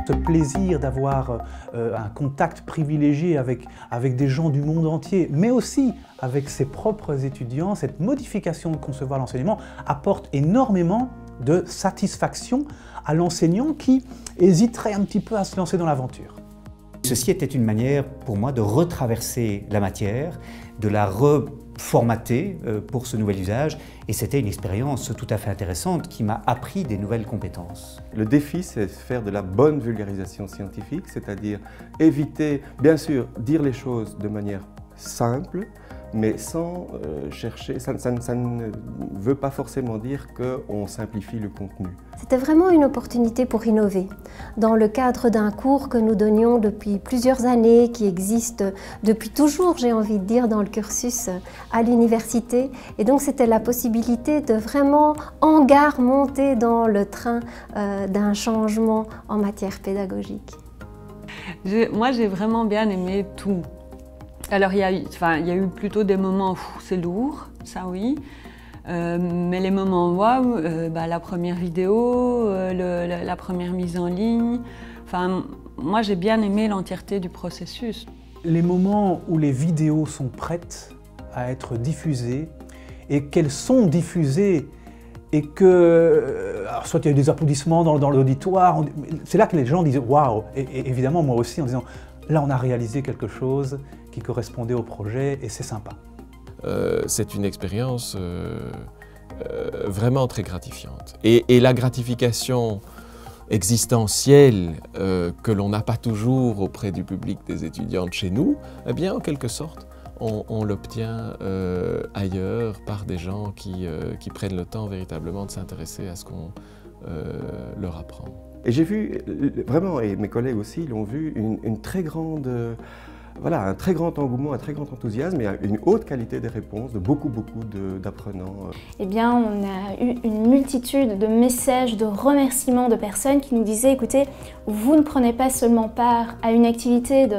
immense plaisir d'avoir un contact privilégié avec des gens du monde entier, mais aussi avec ses propres étudiants. Cette modification de concevoir l'enseignement apporte énormément de satisfaction à l'enseignant qui hésiterait un petit peu à se lancer dans l'aventure. Ceci était une manière pour moi de retraverser la matière, de la reformater pour ce nouvel usage, et c'était une expérience tout à fait intéressante qui m'a appris des nouvelles compétences. Le défi, c'est de faire de la bonne vulgarisation scientifique, c'est-à-dire éviter, bien sûr, dire les choses de manière simple, mais sans chercher, ça ne veut pas forcément dire qu'on simplifie le contenu. C'était vraiment une opportunité pour innover. Dans le cadre d'un cours que nous donnions depuis plusieurs années, qui existe depuis toujours, j'ai envie de dire, dans le cursus à l'université. Et donc c'était la possibilité de vraiment en gare monter dans le train d'un changement en matière pédagogique. Moi j'ai vraiment bien aimé tout. Alors il y a eu plutôt des moments où c'est lourd, ça oui, mais les moments waouh, la première vidéo, la première mise en ligne, moi j'ai bien aimé l'entièreté du processus. Les moments où les vidéos sont prêtes à être diffusées et qu'elles sont diffusées et que, alors soit il y a eu des applaudissements dans l'auditoire, c'est là que les gens disent waouh, et évidemment moi aussi en disant là on a réalisé quelque chose qui correspondait au projet et c'est sympa. C'est une expérience vraiment très gratifiante. Et la gratification existentielle que l'on n'a pas toujours auprès du public des étudiants de chez nous, eh bien en quelque sorte on l'obtient ailleurs par des gens qui prennent le temps véritablement de s'intéresser à ce qu'on leur apprend. Et j'ai vu, vraiment, et mes collègues aussi l'ont vu, une très grande... Voilà, un très grand engouement, un très grand enthousiasme et une haute qualité des réponses de beaucoup d'apprenants. Eh bien, on a eu une multitude de messages, de remerciements de personnes qui nous disaient « Écoutez, vous ne prenez pas seulement part à une activité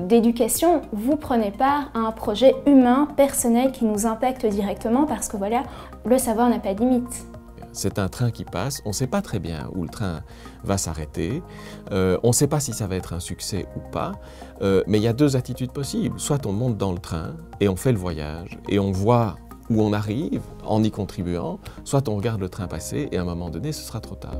d'éducation, vous prenez part à un projet humain, personnel qui nous impacte directement parce que voilà, le savoir n'a pas de limite. » C'est un train qui passe, on ne sait pas très bien où le train va s'arrêter, on ne sait pas si ça va être un succès ou pas, mais il y a deux attitudes possibles. Soit on monte dans le train et on fait le voyage et on voit où on arrive en y contribuant, soit on regarde le train passer et à un moment donné ce sera trop tard.